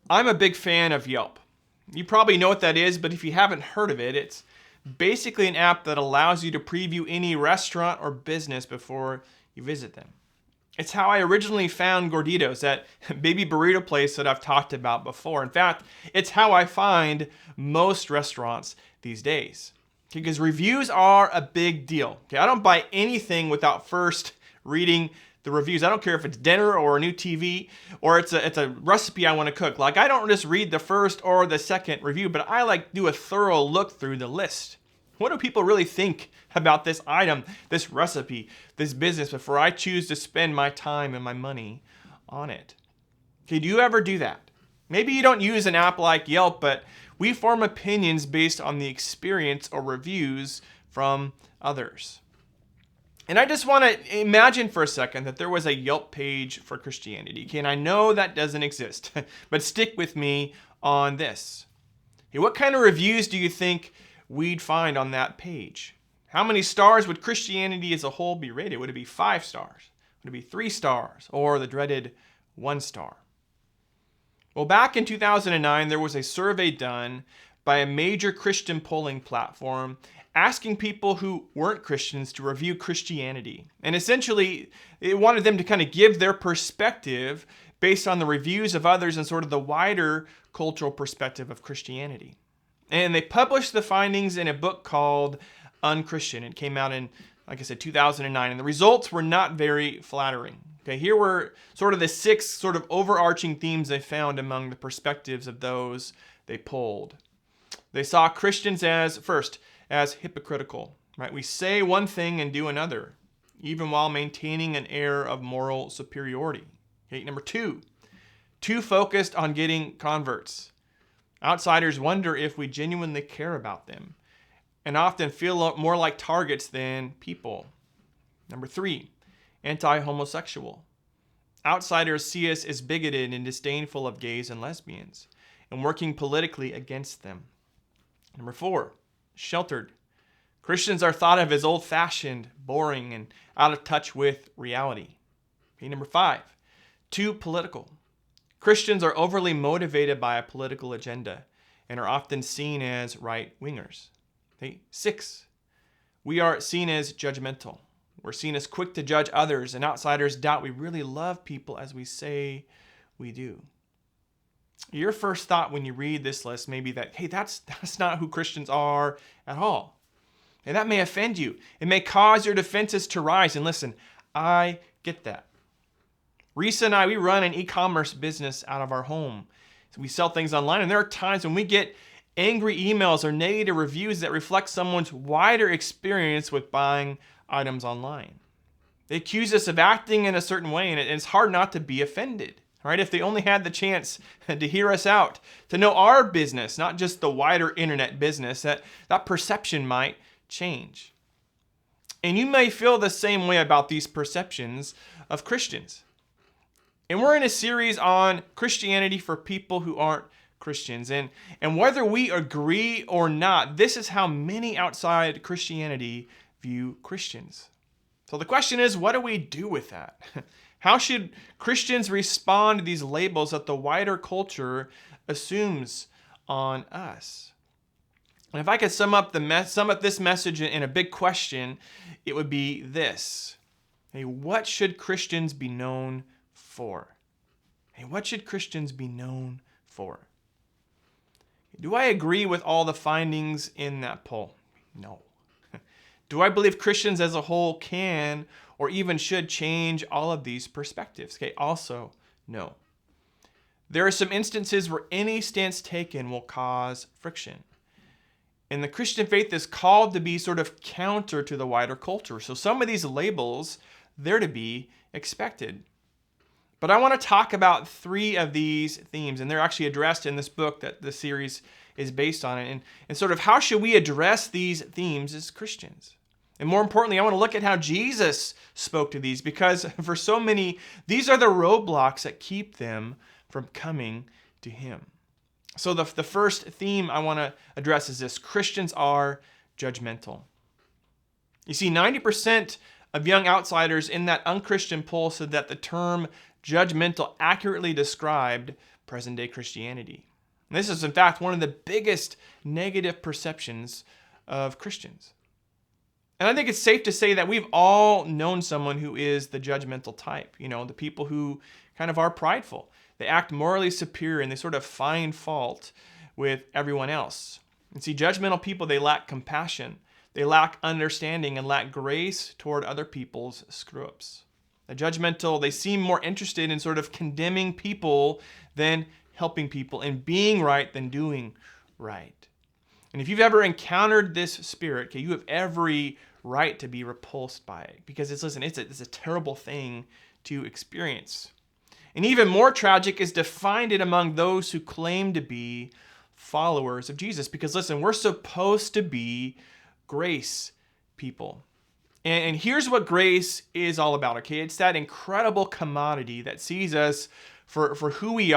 I'm a big fan of Yelp. You probably know what that is, but if you haven't heard of it, it's basically an app that allows you to preview any restaurant or business before you visit them. It's how I originally found Gorditos, that baby burrito place that I've talked about before. In fact, it's how I find most restaurants these days. Because reviews are a big deal. I don't buy anything without first reading the reviews. I don't care if it's dinner or a new TV or it's a recipe I want to cook. Like, I don't just read the first or the second review, but I do a thorough look through the list. What do people really think about this item, this recipe, this business before I choose to spend my time and my money on it? Okay, do you ever do that? Maybe you don't use an app like Yelp, but we form opinions based on the experience or reviews from others. And I just want to imagine for a second that there was a Yelp page for Christianity. Okay, and I know that doesn't exist, but stick with me on this. Okay, what kind of reviews do you think we'd find on that page? How many stars would Christianity as a whole be rated? Would it be 5 stars? Would it be 3 stars? Or the dreaded 1 star? Well, back in 2009, there was a survey done by a major Christian polling platform asking people who weren't Christians to review Christianity. And essentially, it wanted them to kind of give their perspective based on the reviews of others and sort of the wider cultural perspective of Christianity. And they published the findings in a book called UnChristian. It came out in, like I said, 2009. And the results were not very flattering. Okay, here were sort of the 6 sort of overarching themes they found among the perspectives of those they polled. They saw Christians as hypocritical, right? We say one thing and do another, even while maintaining an air of moral superiority. Okay, number 2, too focused on getting converts. Outsiders wonder if we genuinely care about them and often feel more like targets than people. Number 3, anti-homosexual. Outsiders see us as bigoted and disdainful of gays and lesbians and working politically against them. Number 4, sheltered. Christians are thought of as old-fashioned, boring, and out of touch with reality. Okay, number 5, too political. Christians are overly motivated by a political agenda and are often seen as right-wingers. Okay, 6, we are seen as judgmental. We're seen as quick to judge others, and outsiders doubt we really love people as we say we do. Your first thought when you read this list may be that, hey, that's not who Christians are at all. And that may offend you. It may cause your defenses to rise. And listen, I get that. Risa and I, we run an e-commerce business out of our home. So we sell things online, and there are times when we get angry emails or negative reviews that reflect someone's wider experience with buying items online. They accuse us of acting in a certain way, and it's hard not to be offended. Right? If they only had the chance to hear us out, to know our business, not just the wider internet business, that perception might change. And you may feel the same way about these perceptions of Christians. And we're in a series on Christianity for people who aren't Christians. And whether we agree or not, this is how many outside Christianity view Christians. So the question is, what do we do with that? How should Christians respond to these labels that the wider culture assumes on us? And if I could sum up this message in a big question, it would be this. Hey, what should Christians be known for? Hey, what should Christians be known for? Do I agree with all the findings in that poll? No. Do I believe Christians as a whole can or even should change all of these perspectives? Okay, also, no. There are some instances where any stance taken will cause friction. And the Christian faith is called to be sort of counter to the wider culture. So some of these labels, they're to be expected. But I want to talk about 3 of these themes, and they're actually addressed in this book that the series is based on. And sort of how should we address these themes as Christians? And more importantly, I want to look at how Jesus spoke to these, because for so many, these are the roadblocks that keep them from coming to him. So the first theme I want to address is this: Christians are judgmental. You see, 90% of young outsiders in that UnChristian poll said that the term judgmental accurately described present-day Christianity. And this is, in fact, one of the biggest negative perceptions of Christians. And I think it's safe to say that we've all known someone who is the judgmental type, the people who kind of are prideful. They act morally superior and they sort of find fault with everyone else. And see, judgmental people, they lack compassion, they lack understanding, and lack grace toward other people's screw-ups. The judgmental, they seem more interested in sort of condemning people than helping people, and being right than doing right. And if you've ever encountered this spirit, you have every right to be repulsed by it, because it's a terrible thing to experience. And even more tragic is to find it among those who claim to be followers of Jesus. Because listen, we're supposed to be grace people. And here's what grace is all about, okay? It's that incredible commodity that sees us for who we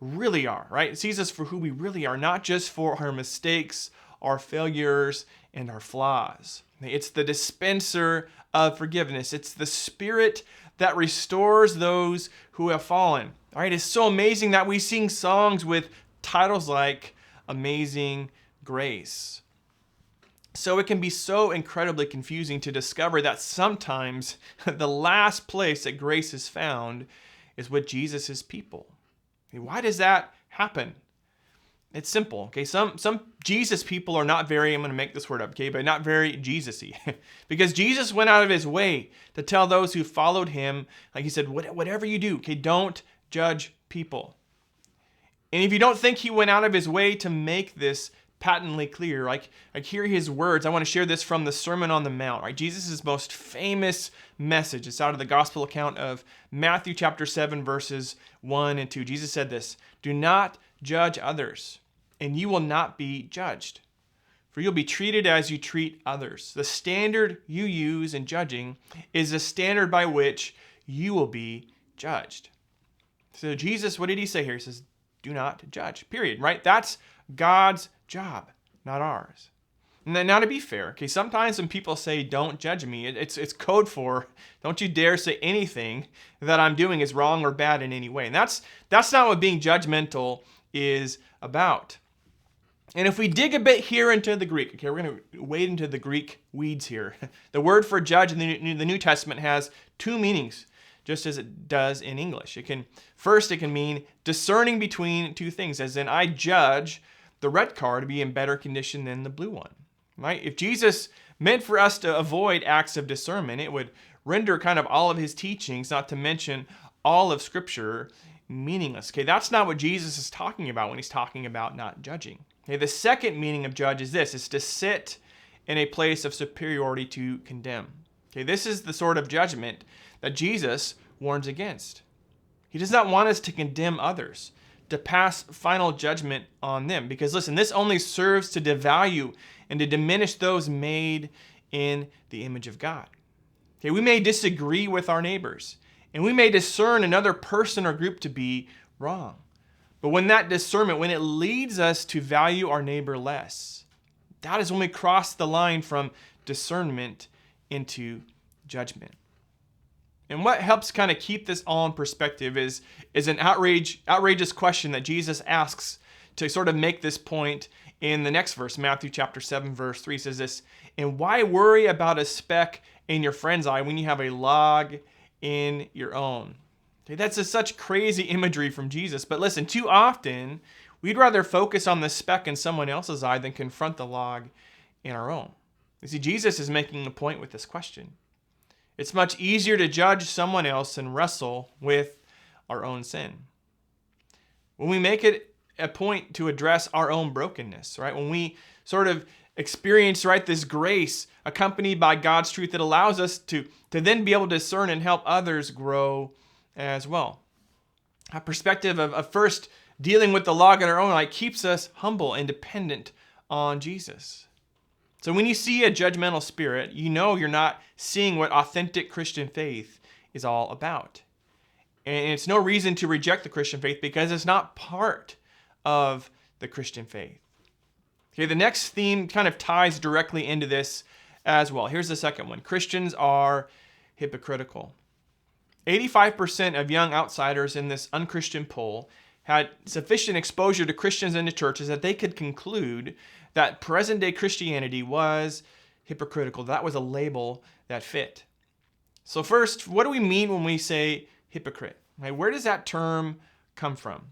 really are, right? It sees us for who we really are, not just for our mistakes, our failures, and our flaws. It's the dispenser of forgiveness. It's the spirit that restores those who have fallen. All right, it's so amazing that we sing songs with titles like Amazing Grace. So it can be so incredibly confusing to discover that sometimes the last place that grace is found is with Jesus' people. Why does that happen? It's simple, okay? Some Jesus people are not very, I'm going to make this word up, okay, but not very Jesus-y. Because Jesus went out of his way to tell those who followed him, like he said, whatever you do, okay, don't judge people. And if you don't think he went out of his way to make this patently clear, like hear his words. I want to share this from the Sermon on the Mount, right? Jesus' most famous message. It's out of the gospel account of Matthew chapter 7, verses 1 and 2. Jesus said this, "Do not judge others, and you will not be judged. For you'll be treated as you treat others. The standard you use in judging is the standard by which you will be judged." So Jesus, what did he say here? He says, do not judge, period, right? That's God's job, not ours. And then, now to be fair, okay, sometimes when people say don't judge me, it's code for don't you dare say anything that I'm doing is wrong or bad in any way. And that's not what being judgmental is about. And if we dig a bit here into the Greek, okay, we're going to wade into the Greek weeds here. The word for judge in the New Testament has two meanings, just as it does in English. It can mean discerning between two things, as in I judge the red car to be in better condition than the blue one, right? If Jesus meant for us to avoid acts of discernment, it would render kind of all of his teachings, not to mention all of Scripture, meaningless. Okay, that's not what Jesus is talking about when he's talking about not judging. Okay, the second meaning of judge is this, is to sit in a place of superiority to condemn. Okay, this is the sort of judgment that Jesus warns against. He does not want us to condemn others, to pass final judgment on them. Because listen, this only serves to devalue and to diminish those made in the image of God. Okay, we may disagree with our neighbors, and we may discern another person or group to be wrong. But when that discernment, when it leads us to value our neighbor less, that is when we cross the line from discernment into judgment. And what helps kind of keep this all in perspective is an outrageous question that Jesus asks to sort of make this point in the next verse. Matthew chapter 7, verse 3 says this, "And why worry about a speck in your friend's eye when you have a log in your own?" Okay, that's such crazy imagery from Jesus. But listen, too often, we'd rather focus on the speck in someone else's eye than confront the log in our own. You see, Jesus is making a point with this question. It's much easier to judge someone else and wrestle with our own sin. When we make it a point to address our own brokenness, right? When we sort of experience, right, this grace accompanied by God's truth that allows us to then be able to discern and help others grow as well. A perspective of first dealing with the log in our own eye keeps us humble and dependent on Jesus. So when you see a judgmental spirit, you know you're not seeing what authentic Christian faith is all about. And it's no reason to reject the Christian faith because it's not part of the Christian faith. Okay, the next theme kind of ties directly into this as well. Here's the second one. Christians are hypocritical. 85% of young outsiders in this UnChristian poll had sufficient exposure to Christians and to churches that they could conclude that present-day Christianity was hypocritical. That was a label that fit. So first, what do we mean when we say hypocrite? Right? Where does that term come from?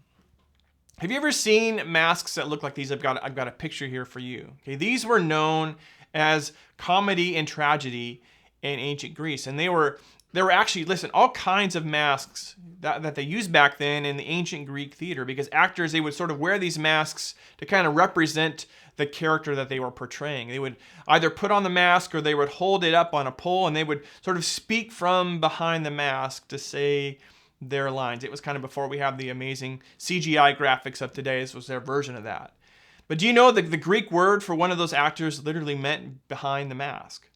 Have you ever seen masks that look like these? I've got a picture here for you. Okay, these were known as comedy and tragedy in ancient Greece, and they were actually, listen, all kinds of masks that they used back then in the ancient Greek theater, because actors, they would sort of wear these masks to kind of represent the character that they were portraying. They would either put on the mask or they would hold it up on a pole, and they would sort of speak from behind the mask to say their lines. It was kind of before we have the amazing CGI graphics of today. This was their version of that. But do you know that the Greek word for one of those actors literally meant behind the mask?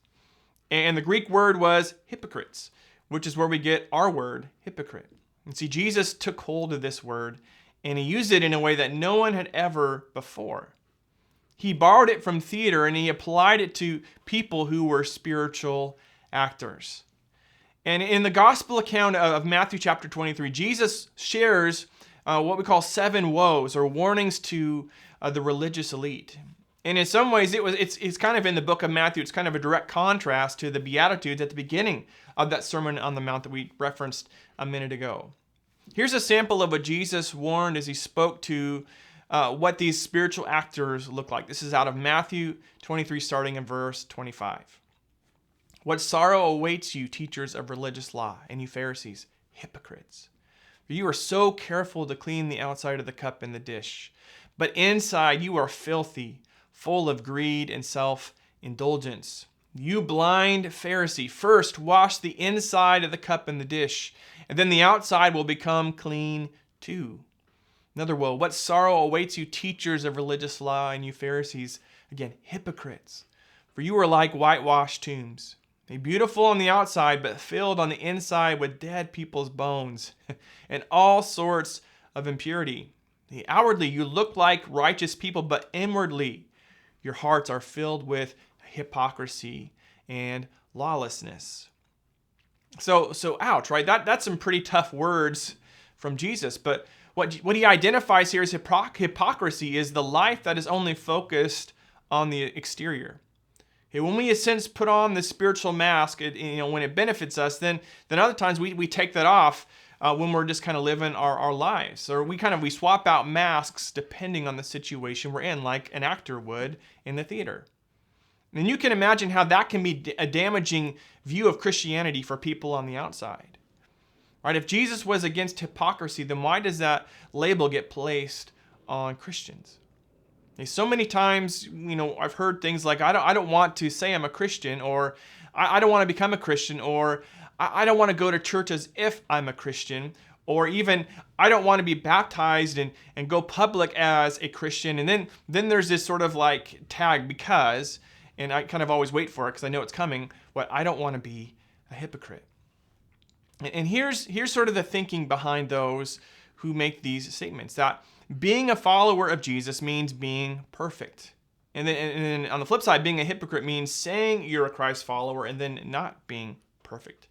And the Greek word was hypocrites, which is where we get our word, hypocrite. And see, Jesus took hold of this word and he used it in a way that no one had ever before. He borrowed it from theater and he applied it to people who were spiritual actors. And in the gospel account of Matthew chapter 23, Jesus shares what we call 7 woes or warnings to the religious elite. And in some ways, it's kind of in the book of Matthew, it's kind of a direct contrast to the Beatitudes at the beginning of that Sermon on the Mount that we referenced a minute ago. Here's a sample of what Jesus warned as he spoke to what these spiritual actors look like. This is out of Matthew 23, starting in verse 25. What sorrow awaits you, teachers of religious law, and you Pharisees, hypocrites! For you are so careful to clean the outside of the cup and the dish, but inside you are filthy, full of greed and self-indulgence. You blind Pharisee, first wash the inside of the cup and the dish, and then the outside will become clean too. Another woe, what sorrow awaits you, teachers of religious law, and you Pharisees, again, hypocrites! For you are like whitewashed tombs, beautiful on the outside, but filled on the inside with dead people's bones and all sorts of impurity. Outwardly, you look like righteous people, but inwardly, your hearts are filled with hypocrisy and lawlessness. So ouch, right? That's some pretty tough words from Jesus. But what he identifies here as hypocrisy is the life that is only focused on the exterior. Okay, when we, in a sense, put on the spiritual mask, when it benefits us, then other times we take that off when we're just kind of living our lives. Or we swap out masks depending on the situation we're in, like an actor would in the theater. And you can imagine how that can be a damaging view of Christianity for people on the outside. Right? If Jesus was against hypocrisy, then why does that label get placed on Christians? So many times, I've heard things like, I don't want to say I'm a Christian, or I don't want to become a Christian, or I don't want to go to church as if I'm a Christian, or even I don't want to be baptized and go public as a Christian. And then there's this sort of like tag because, and I kind of always wait for it because I know it's coming, I don't want to be a hypocrite. And here's sort of the thinking behind those who make these statements, that being a follower of Jesus means being perfect. And then on the flip side, being a hypocrite means saying you're a Christ follower and then not being perfect.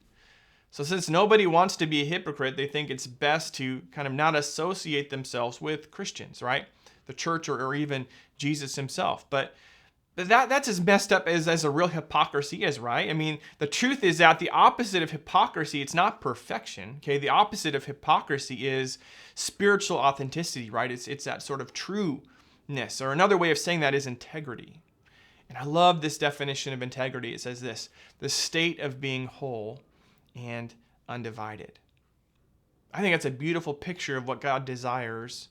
So since nobody wants to be a hypocrite, they think it's best to kind of not associate themselves with Christians, right? The church or even Jesus himself. But that's as messed up as a real hypocrisy is, right? I mean, the truth is that the opposite of hypocrisy, it's not perfection, okay? The opposite of hypocrisy is spiritual authenticity, right? It's that sort of trueness, or another way of saying that is integrity. And I love this definition of integrity. It says this: the state of being whole and undivided. I think that's a beautiful picture of what God desires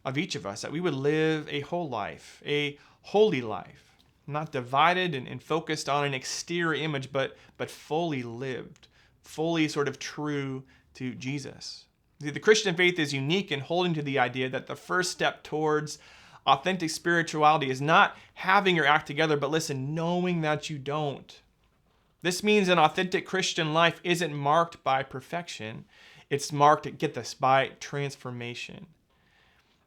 of each of us, that we would live a whole life, a holy life. Not divided and focused on an exterior image, but fully lived, fully sort of true to Jesus. See, the Christian faith is unique in holding to the idea that the first step towards authentic spirituality is not having your act together, but listen, knowing that you don't. This means an authentic Christian life isn't marked by perfection. It's marked, get this, by transformation.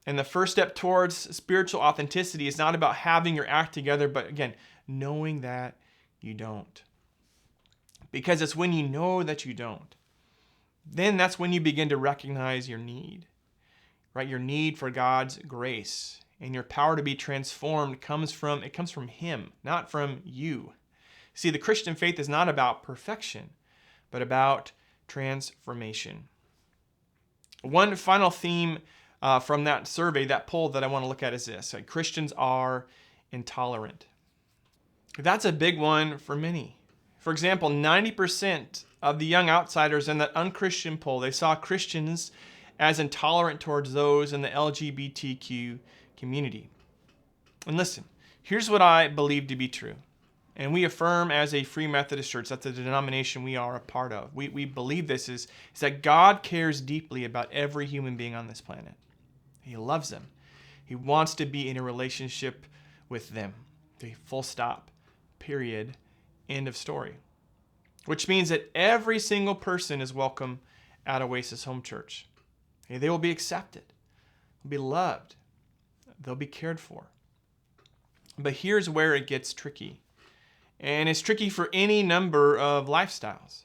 And the first step towards spiritual authenticity is not about having your act together, but again, knowing that you don't. Because it's when you know that you don't, then that's when you begin to recognize your need. right? Your need for God's grace and your power to be transformed comes from Him, not from you. See, the Christian faith is not about perfection, but about transformation. One final theme from that survey, that poll that I want to look at is this: Christians are intolerant. That's a big one for many. For example, 90% of the young outsiders in that UnChristian poll, they saw Christians as intolerant towards those in the LGBTQ community. And listen, here's what I believe to be true. And we affirm as a Free Methodist Church, that's the denomination we are a part of. We believe this is that God cares deeply about every human being on this planet. He loves them. He wants to be in a relationship with them. Full stop, period, end of story. Which means that every single person is welcome at Oasis Home Church. They will be accepted, they'll be loved, they'll be cared for. But here's where it gets tricky. And it's tricky for any number of lifestyles.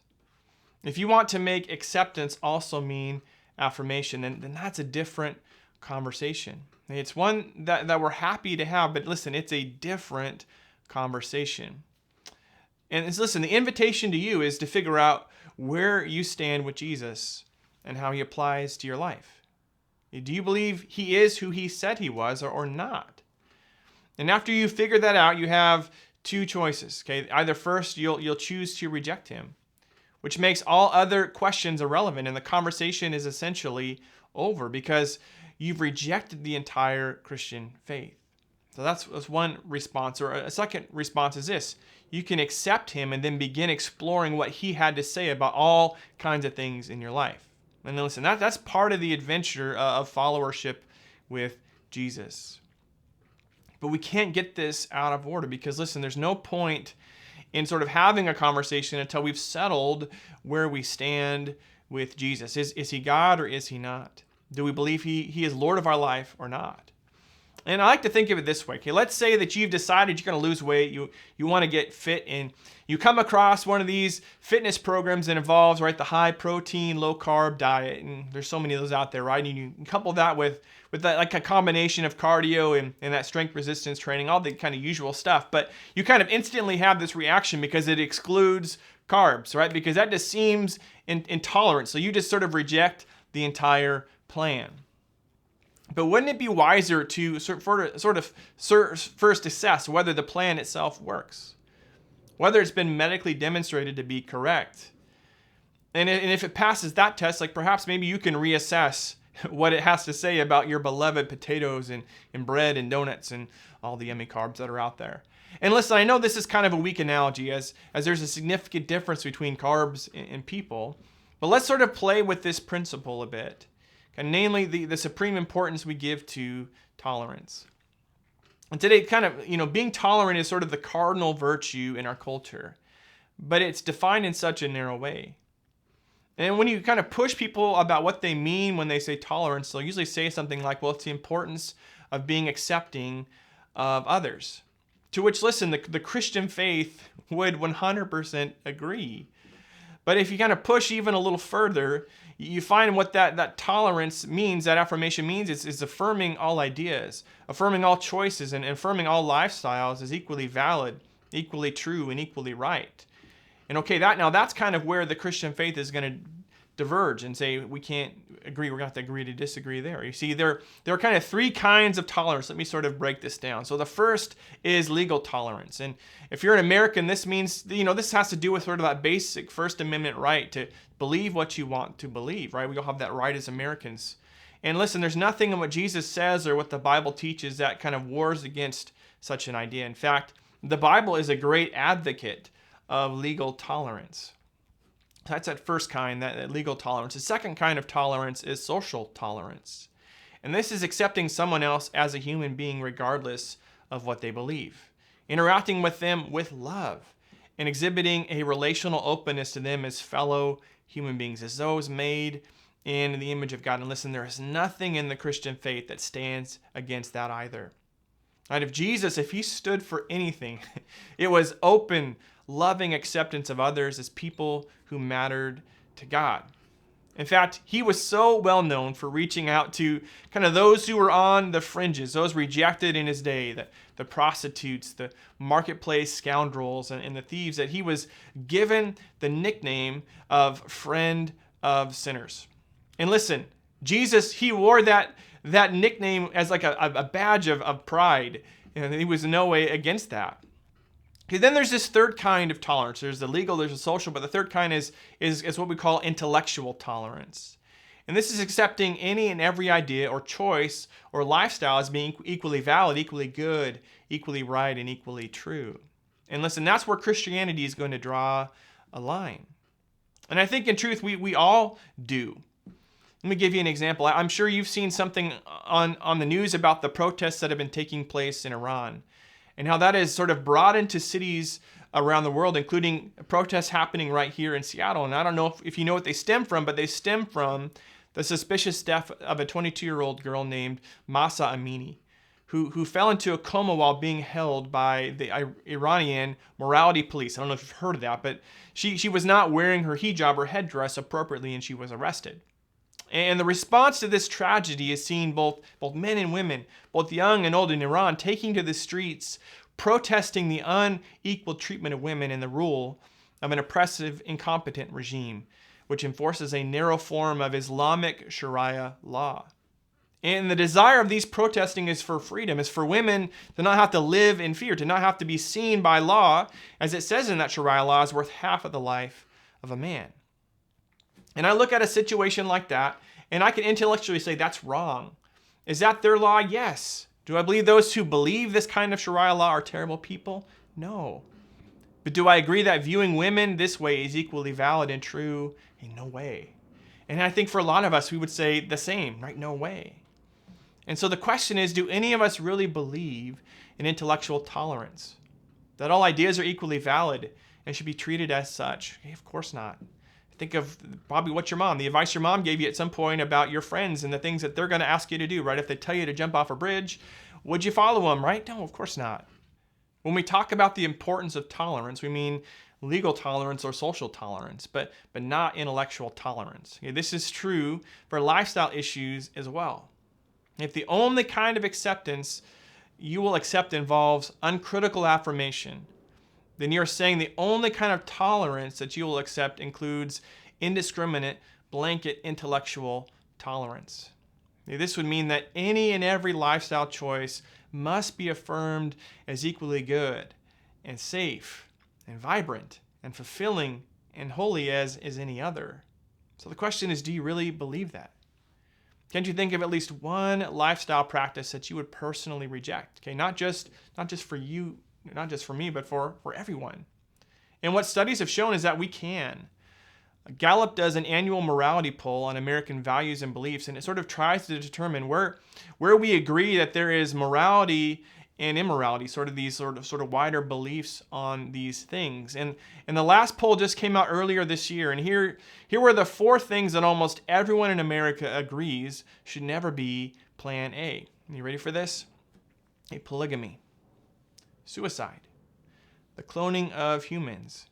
If you want to make acceptance also mean affirmation, then that's a different conversation. It's one that we're happy to have, but listen, it's a different conversation. And listen, the invitation to you is to figure out where you stand with Jesus and how He applies to your life. Do you believe He is who He said He was or not? And after you figure that out, you have two choices. Okay, either first you'll choose to reject Him, which makes all other questions irrelevant, and the conversation is essentially over because you've rejected the entire Christian faith. So that's one response. Or a second response is this: you can accept Him and then begin exploring what He had to say about all kinds of things in your life. And then listen, that's part of the adventure of followership with Jesus. But we can't get this out of order because, listen, there's no point in sort of having a conversation until we've settled where we stand with Jesus. Is He God or is He not? Do we believe He is Lord of our life or not? And I like to think of it this way. Okay, let's say that you've decided you're going to lose weight. You want to get fit, and you come across one of these fitness programs that involves, right, the high protein, low carb diet. And there's so many of those out there, right? And you couple that with that, like a combination of cardio and that strength resistance training, all the kind of usual stuff. But you kind of instantly have this reaction because it excludes carbs, right? Because that just seems intolerant. So you just sort of reject the entire plan. But wouldn't it be wiser to sort of first assess whether the plan itself works? Whether it's been medically demonstrated to be correct? And if it passes that test, like perhaps maybe you can reassess what it has to say about your beloved potatoes and bread and donuts and all the yummy carbs that are out there. And listen, I know this is kind of a weak analogy as there's a significant difference between carbs and people. But let's sort of play with this principle a bit. And namely, the supreme importance we give to tolerance. And today, kind of, being tolerant is sort of the cardinal virtue in our culture, but it's defined in such a narrow way. And when you kind of push people about what they mean when they say tolerance, they'll usually say something like, well, it's the importance of being accepting of others. To which, listen, the Christian faith would 100% agree. But if you kind of push even a little further, you find what that tolerance means, that affirmation means, is affirming all ideas, affirming all choices, and affirming all lifestyles as equally valid, equally true, and equally right. And okay, that's kind of where the Christian faith is going to diverge and say we can't agree, we're going to have to agree to disagree there. You see, there are kind of three kinds of tolerance. Let me sort of break this down. So the first is legal tolerance. And if you're an American, this means, this has to do with sort of that basic First Amendment right to believe what you want to believe, right? We all have that right as Americans. And listen, there's nothing in what Jesus says or what the Bible teaches that kind of wars against such an idea. In fact, the Bible is a great advocate of legal tolerance. That's that first kind, that legal tolerance. The second kind of tolerance is social tolerance. And this is accepting someone else as a human being regardless of what they believe. Interacting with them with love and exhibiting a relational openness to them as fellow human beings, as those made in the image of God. And listen, there is nothing in the Christian faith that stands against that either. Right? If he stood for anything, it was open, loving acceptance of others as people who mattered to God. In fact, he was so well known for reaching out to kind of those who were on the fringes, those rejected in his day, the prostitutes, the marketplace scoundrels, and the thieves, that he was given the nickname of friend of sinners. And listen, Jesus, he wore that nickname as like a badge of pride, and he was in no way against that. Okay, then there's this third kind of tolerance. There's the legal, there's the social, but the third kind is what we call intellectual tolerance. And this is accepting any and every idea or choice or lifestyle as being equally valid, equally good, equally right, and equally true. And listen, that's where Christianity is going to draw a line. And I think in truth, we all do. Let me give you an example. I'm sure you've seen something on the news about the protests that have been taking place in Iran, and how that has sort of brought into cities around the world, including protests happening right here in Seattle. And I don't know if you know what they stem from, but they stem from the suspicious death of a 22-year-old girl named Mahsa Amini, who fell into a coma while being held by the Iranian morality police. I don't know if you've heard of that, but she was not wearing her hijab or headdress appropriately, and she was arrested. And the response to this tragedy is seeing both men and women, both young and old in Iran, taking to the streets, protesting the unequal treatment of women and the rule of an oppressive, incompetent regime, which enforces a narrow form of Islamic Sharia law. And the desire of these protesting is for freedom, is for women to not have to live in fear, to not have to be seen by law, as it says in that Sharia law, is worth half of the life of a man. And I look at a situation like that, and I can intellectually say that's wrong. Is that their law? Yes. Do I believe those who believe this kind of Sharia law are terrible people? No. But do I agree that viewing women this way is equally valid and true? In no way. And I think for a lot of us, we would say the same, right? No way. And so the question is, do any of us really believe in intellectual tolerance? That all ideas are equally valid and should be treated as such? Okay, of course not. Think of probably what the advice your mom gave you at some point about your friends and the things that they're going to ask you to do, right? If they tell you to jump off a bridge, would you follow them, right? No, of course not. When we talk about the importance of tolerance, we mean legal tolerance or social tolerance, but not intellectual tolerance. Okay, this is true for lifestyle issues as well. If the only kind of acceptance you will accept involves uncritical affirmation, then you're saying the only kind of tolerance that you will accept includes indiscriminate, blanket intellectual tolerance. This would mean that any and every lifestyle choice must be affirmed as equally good and safe and vibrant and fulfilling and holy as any other. So the question is, do you really believe that? Can't you think of at least one lifestyle practice that you would personally reject? Okay, not just for you, not just for me, but for everyone. And what studies have shown is that we can. Gallup does an annual morality poll on American values and beliefs, and it sort of tries to determine where we agree that there is morality and immorality, sort of these sort of wider beliefs on these things. And the last poll just came out earlier this year, and here were the 4 things that almost everyone in America agrees should never be Plan A. Are you ready for this? Polygamy, suicide, the cloning of humans,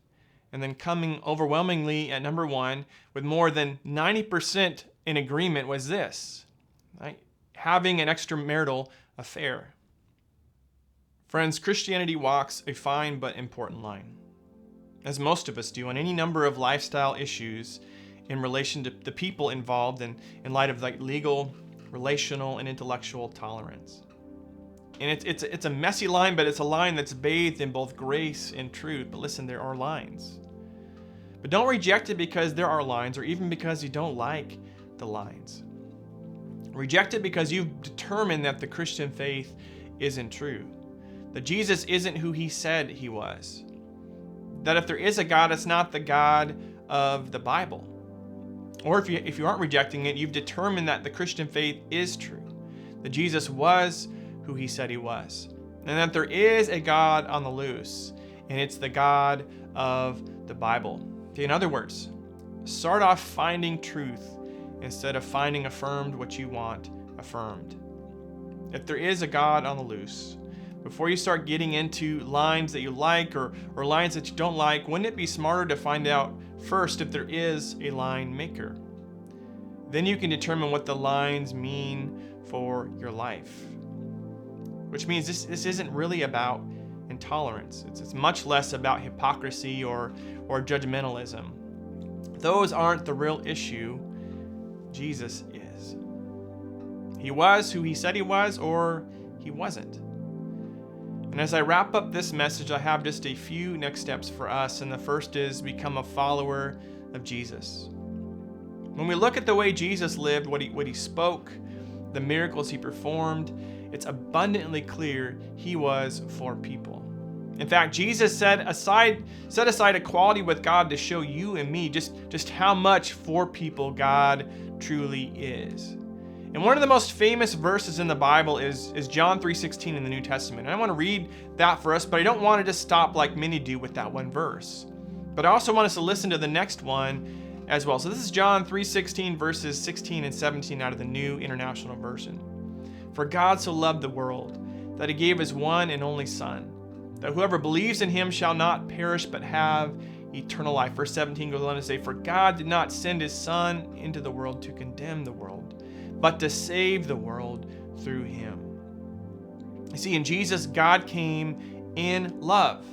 and then coming overwhelmingly at number 1 with more than 90% in agreement was this, right? Having an extramarital affair. Friends, Christianity walks a fine but important line, as most of us do, on any number of lifestyle issues in relation to the people involved in light of like legal, relational, and intellectual tolerance. And it's a messy line, but it's a line that's bathed in both grace and truth. But listen, there are lines. But don't reject it because there are lines, or even because you don't like the lines. Reject it because you've determined that the Christian faith isn't true. That Jesus isn't who he said he was. That if there is a God, it's not the God of the Bible. Or if you aren't rejecting it, you've determined that the Christian faith is true. That Jesus was who he said he was. And that there is a God on the loose, and it's the God of the Bible. Okay, in other words, start off finding truth instead of finding affirmed what you want affirmed. If there is a God on the loose, before you start getting into lines that you like or lines that you don't like, wouldn't it be smarter to find out first if there is a line maker? then you can determine what the lines mean for your life. Which means this isn't really about intolerance. It's much less about hypocrisy or judgmentalism. Those aren't the real issue. Jesus is. He was who he said he was, or he wasn't. And as I wrap up this message, I have just a few next steps for us. And the first is become a follower of Jesus. When we look at the way Jesus lived, what he spoke, the miracles he performed, it's abundantly clear he was for people. In fact, Jesus set aside equality with God to show you and me just how much for people God truly is. And one of the most famous verses in the Bible is John 3:16 in the New Testament. And I want to read that for us, but I don't want to just stop like many do with that one verse. But I also want us to listen to the next one as well. So this is John 3:16 verses 16 and 17 out of the New International Version. For God so loved the world that he gave his one and only Son, that whoever believes in him shall not perish but have eternal life. Verse 17 goes on to say, for God did not send his Son into the world to condemn the world, but to save the world through him. You see, in Jesus, God came in love.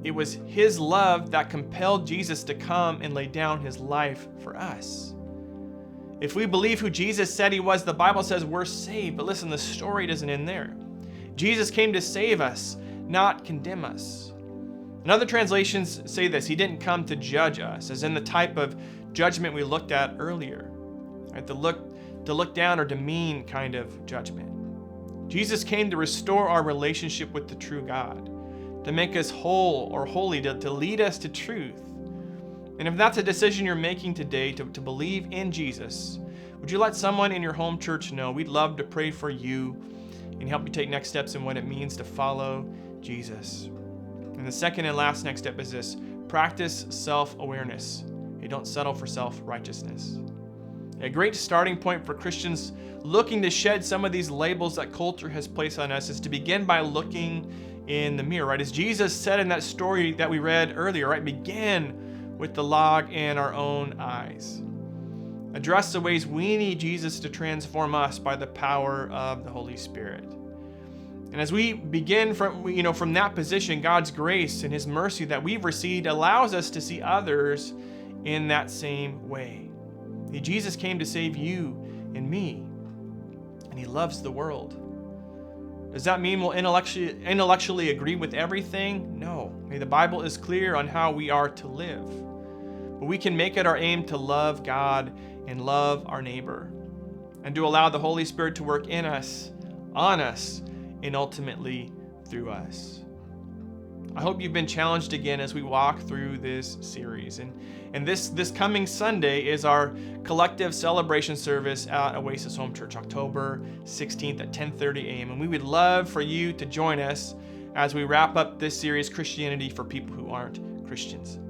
It was his love that compelled Jesus to come and lay down his life for us. If we believe who Jesus said he was, the Bible says we're saved. But listen, the story doesn't end there. Jesus came to save us, not condemn us. And other translations say this: he didn't come to judge us, as in the type of judgment we looked at earlier, right? To look down or demean kind of judgment. Jesus came to restore our relationship with the true God, to make us whole or holy, to lead us to truth. And if that's a decision you're making today to believe in Jesus, would you let someone in your home church know? We'd love to pray for you and help you take next steps in what it means to follow Jesus. And the second and last next step is this: practice self-awareness. You don't settle for self-righteousness. A great starting point for Christians looking to shed some of these labels that culture has placed on us is to begin by looking in the mirror, right? As Jesus said in that story that we read earlier, right? Begin with the log in our own eyes. Address the ways we need Jesus to transform us by the power of the Holy Spirit. And as we begin from that position, God's grace and his mercy that we've received allows us to see others in that same way. Jesus came to save you and me, and he loves the world. Does that mean we'll intellectually agree with everything? No. The Bible is clear on how we are to live. But we can make it our aim to love God and love our neighbor, and to allow the Holy Spirit to work in us, on us, and ultimately through us. I hope you've been challenged again as we walk through this series. And this coming Sunday is our collective celebration service at Oasis Home Church, October 16th at 10:30 a.m. And we would love for you to join us as we wrap up this series, Christianity for People Who Aren't Christians.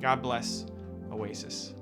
God bless Oasis.